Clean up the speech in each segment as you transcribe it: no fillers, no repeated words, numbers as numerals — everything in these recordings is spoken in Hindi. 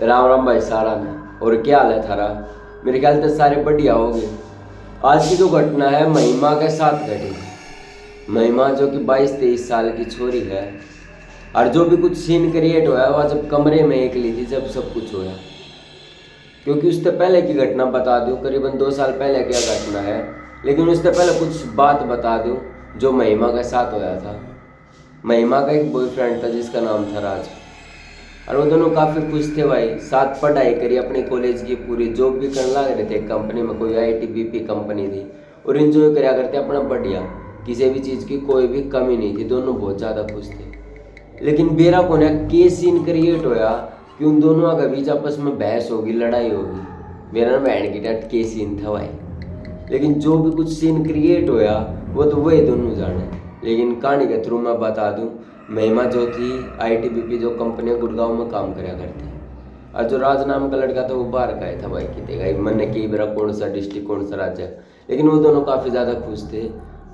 राम राम भाई सारा ने। और क्या हाल है थारा? मेरे ख्याल से सारे बढ़िया हो गए। आज की जो घटना है महिमा के साथ घटी थी। महिमा जो कि 22-23 साल की छोरी है, और जो भी कुछ सीन क्रिएट हुआ है वह जब कमरे में अकेली थी जब सब कुछ हुआ। क्योंकि उससे पहले की घटना बता दूं, करीबन 2 साल पहले क्या घटना है, लेकिन उससे पहले कुछ बात बता दूं जो महिमा के साथ हुआ था। महिमा का एक बॉयफ्रेंड था जिसका नाम था राज, और वो दोनों काफ़ी खुश थे भाई। साथ पढ़ाई करी, अपने कॉलेज की पूरी जॉब भी करने लग रहे थे। कंपनी में कोई IT BP कंपनी थी, और इन्जॉय कराया करते अपना बढ़िया। किसी भी चीज़ की कोई भी कमी नहीं थी, दोनों बहुत ज़्यादा खुश थे। लेकिन बेरा को ना के सीन क्रिएट होया कि उन दोनों के बीच आपस में बहस होगी, लड़ाई होगी। मेरा ना बहन की डट के सीन था भाई। लेकिन जो भी कुछ सीन क्रिएट होया वो तो वही दोनों जाने। लेकिन कहानी के थ्रू मैं बता दूं, महिमा जो थी IT BP जो कंपनी गुड़गांव में काम कराया करती है, और जो राज नाम का लड़का था वो बाहर का ही था भाई। की देगा मन ने कि मेरा कौन सा डिस्ट्रिक्ट कौन सा राज्य, लेकिन वो दोनों काफ़ी ज़्यादा खुश थे।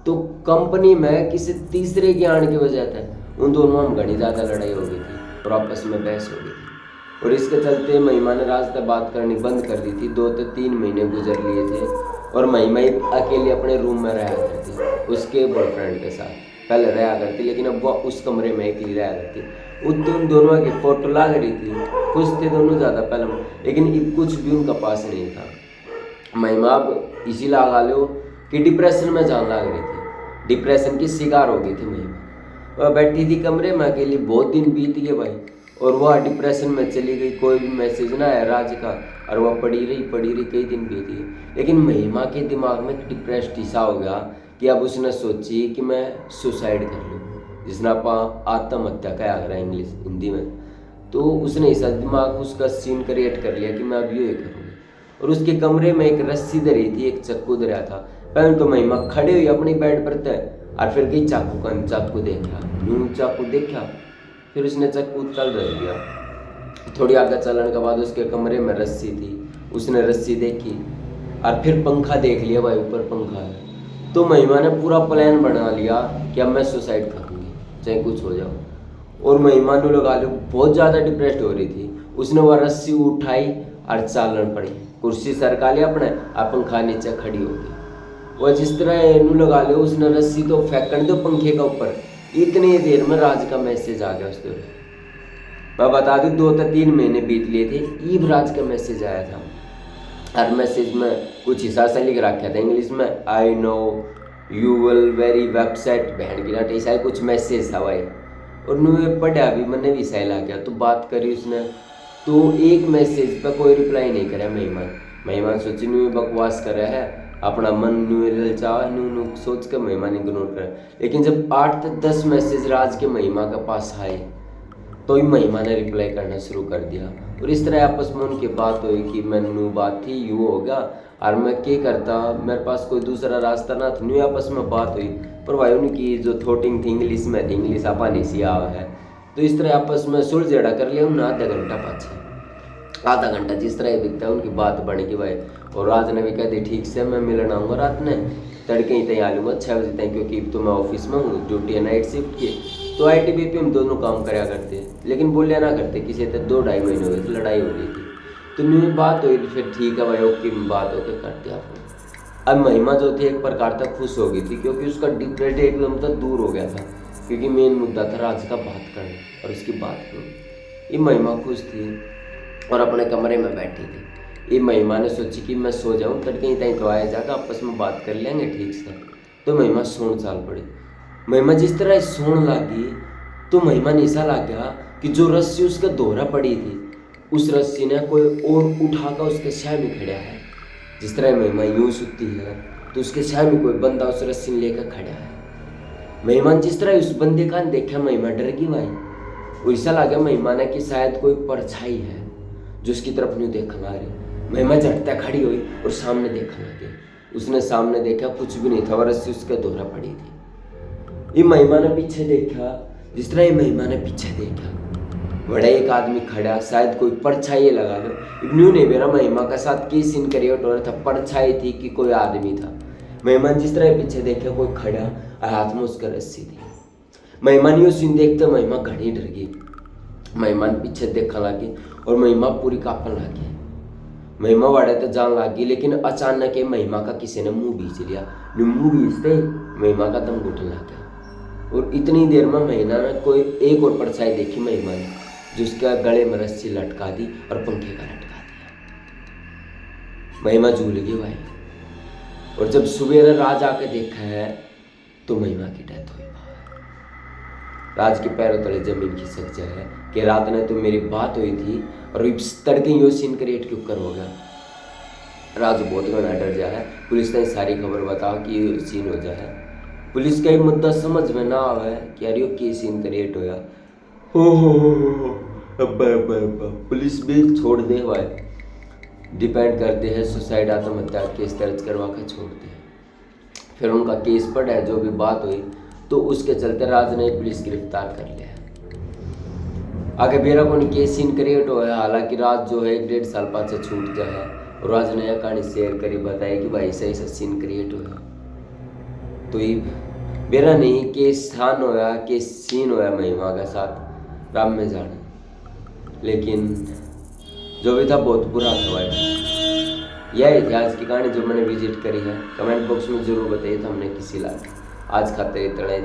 तो कंपनी में किसी तीसरे के आने की वजह से उन दोनों में घनी ज़्यादा लड़ाई हो गई थी और आपस में बहस हो गई थी। और इसके चलते महिमा ने राज से बात करनी बंद कर दी थी। 2 से 3 महीने गुजर लिए थे, और महिमा अकेले अपने रूम में रहा करती उसके बॉयफ्रेंड के साथ। पहले रहा करती, लेकिन अब वह उस कमरे में अकेली रहा करती। उन दोनों की फोटो लग रही थी, खुश थे दोनों ज़्यादा पहले, लेकिन कुछ भी उनका पास नहीं था। महिमा अब इसी लगा लो कि डिप्रेशन में जान लग रही थी, डिप्रेशन की शिकार हो गई थी महिमा। वह बैठी थी कमरे में अकेली, बहुत दिन बीत गए भाई, और वह डिप्रेशन में चली गई। कोई भी मैसेज ना आया राज का, और वह पड़ी रही, कई दिन बीत गए। लेकिन महिमा के दिमाग में डिप्रेस्ड सा हो गया कि अब उसने सोची कि मैं सुसाइड कर लूँ, जिसने आप आत्महत्या कहा अगर इंग्लिश हिंदी में। तो उसने ऐसा दिमाग उसका सीन क्रिएट कर लिया कि मैं अब ये करूँगी। और उसके कमरे में एक रस्सी धरी थी, एक चक्कू धरा था। पहले तो महिमा खड़े हुई अपनी बेड पर तय, और फिर कई चाकू देखा, फिर उसने चक्कू चल रह दिया। थोड़ी आगे चलने के बाद उसके कमरे में रस्सी थी, उसने रस्सी देखी, और फिर पंखा देख लिया भाई, ऊपर पंखा है। तो महिमा ने पूरा प्लान बना लिया कि अब मैं सुसाइड करूँगी चाहे कुछ हो जाओ। और महिमा ने लगा लो बहुत ज़्यादा डिप्रेस्ड हो रही थी। उसने वह रस्सी उठाई और चालन पड़ी, कुर्सी सरका लिया अपने, और पंखा नीचे खड़ी हो गई। वह जिस तरह नू लगा लो उसने रस्सी तो फेंकन दो पंखे का ऊपर, इतनी देर में राज का मैसेज आ गया उस दौरान। मैं बता दूं 2 से 3 महीने बीत लिए थे, ईब राज का मैसेज आया था। हर मैसेज में कुछ हिस्सा से लिख रखा था इंग्लिश में, I know you will very website बहन की नाट, ऐसा कुछ मैसेज था भाई। और न्यू पढ़ा भी, मैंने भी सही लग गया। तो बात करी उसने, तो एक मैसेज पर कोई रिप्लाई नहीं करा महिमा सोची न्यू बकवास कर रहा है, अपना मन न्यू चाह न्यू सोच कर महिमा ने इग्नोर करा। लेकिन जब 8 से 10 मैसेज राज के महिमा के पास आए तो ही महिमा ने रिप्लाई करना शुरू कर दिया। और इस तरह आपस में उनकी बात हुई कि मैं न्यू बात थी यू हो गया, और मैं क्या करता, मेरे पास कोई दूसरा रास्ता ना था। न्यू आपस में बात हुई, पर भाई उनकी जो थॉटिंग थी इंग्लिश में थी, इंग्लिश आपानी सी आ है। तो इस तरह आपस में सुलझेड़ा कर लिया उन्होंने आधा घंटा जिस तरह दिखता है उनकी बात बन गई भाई। और राज ने भी कह दी ठीक से मैं मिलन आऊँगा रात में, तड़के ही तैयार लूँगा 6 बजे तक, क्योंकि तो मैं ऑफिस में हूँ, ड्यूटी है नाइट शिफ्ट की। तो IT BP हम दोनों काम कराया करते, लेकिन बोलिया ना करते। किसी तक 2-2.5 महीने हुए थे, लड़ाई हो रही थी। तो न्यू बात हुई, फिर ठीक है भाई ओके बात होकर कर दिया फोन। अब महिमा जो थी एक प्रकार तक खुश हो गई थी, क्योंकि उसका डिप्रेशन एकदम तक दूर हो गया था। क्योंकि मेन मुद्दा था राज का बात करना और उसकी बात करना। ये महिमा खुश थी और अपने कमरे में बैठी थी। ये महिमा ने सोची कि मैं सो जाऊँ, तड़के ही तहीं तो आया जाकर आपस में बात कर लेंगे ठीक से। तो महिमा सोन चाल पड़ी। महिमा जिस तरह सोने लगी तो महिमा ने ऐसा लगा कि जो रस्सी उसके दोहरा पड़ी थी, उस रस्सी ने कोई और उठाकर उसके सह में खड़ा है। जिस तरह महिमा यूं सुती है तो उसके सह में कोई बंदा उस रस्सी लेकर खड़ा है। महिमा जिस तरह उस बंदे का देखा, महिमा डर गई भाई। ऐसा लगा महिमा ने कि शायद कोई परछाई है जो उसकी तरफ नहीं देखने आ रही। महिमा झटता खड़ी हुई और सामने देखने लगी। उसने सामने देखा, कुछ भी नहीं था, और रस्सी उसके दोहरा पड़ी थी। ये महिमा ने पीछे देखा, जिस तरह ये महिमा ने पीछे देखा, बड़ा एक आदमी खड़ा, शायद कोई परछाई लगा लो। इब्नू ने मेरा महिमा का साथ की सीन क्रिएट हो रहा था, परछाई थी कि कोई आदमी था। महिमा जिस तरह पीछे देखा, कोई खड़ा और हाथ में उसका रस्सी थी। महिमा ने वो सीन देखते महिमा घड़ी डर गई। महिमा ने पीछे देखा लगी और महिमा पूरी कांपन लगी। महिमा वाड़े तो जान लगी, लेकिन अचानक ही महिमा का किसी ने मुंह बीच लिया। मुंह बीचते महिमा का दम घुटने लग गया और इतनी देर में महिमा ने कोई एक और परछाई देखी महिमा ने, जिसका गले में रस्सी लटका दी और पंखे का लटका दिया। महिमा झूल गई भाई। और जब सुबह राज आके देखा है तो महिमा की डेथ हुई। राज के पैरों तले जमीन खिसक जाए कि रात ने तो मेरी बात हुई थी और इस तड़के यो सीन क्रिएट क्यों कर हो गया। राज बहुत घना डर जाए। पुलिस ने सारी खबर बता कि ये सीन हो जाए। पुलिस का ही मुद्दा समझ में ना आवे कि यार यो की सीन क्रिएट होया। हो अब्बा पुलिस भी छोड़ दे भाई, डिपेंड करते हैं सुसाइड आत्महत्या केस दर्ज करवा कर छोड़ते हैं। फिर उनका केस पड़ा है, जो भी बात हुई तो उसके चलते राज ने पुलिस गिरफ्तार कर लिया। आगे बेरा को केस सीन क्रिएट हुआ है। हालांकि राज जो है 1.5 साल पास से छूट जाए और राज ने यह कहानी शेयर करी, बताई कि भाई ऐसा ऐसा सीन क्रिएट हुआ। तो ये बेरा नहीं केस स्थान होया, केस सीन होया महिमा के साथ, राम में जाने। लेकिन जो भी था बहुत बुरा था भाई। यह इतिहास की कहानी जो मैंने विजिट करी है, कमेंट बॉक्स में जरूर बताइए तो हमने किसी लाख। आज खाते इतना ही।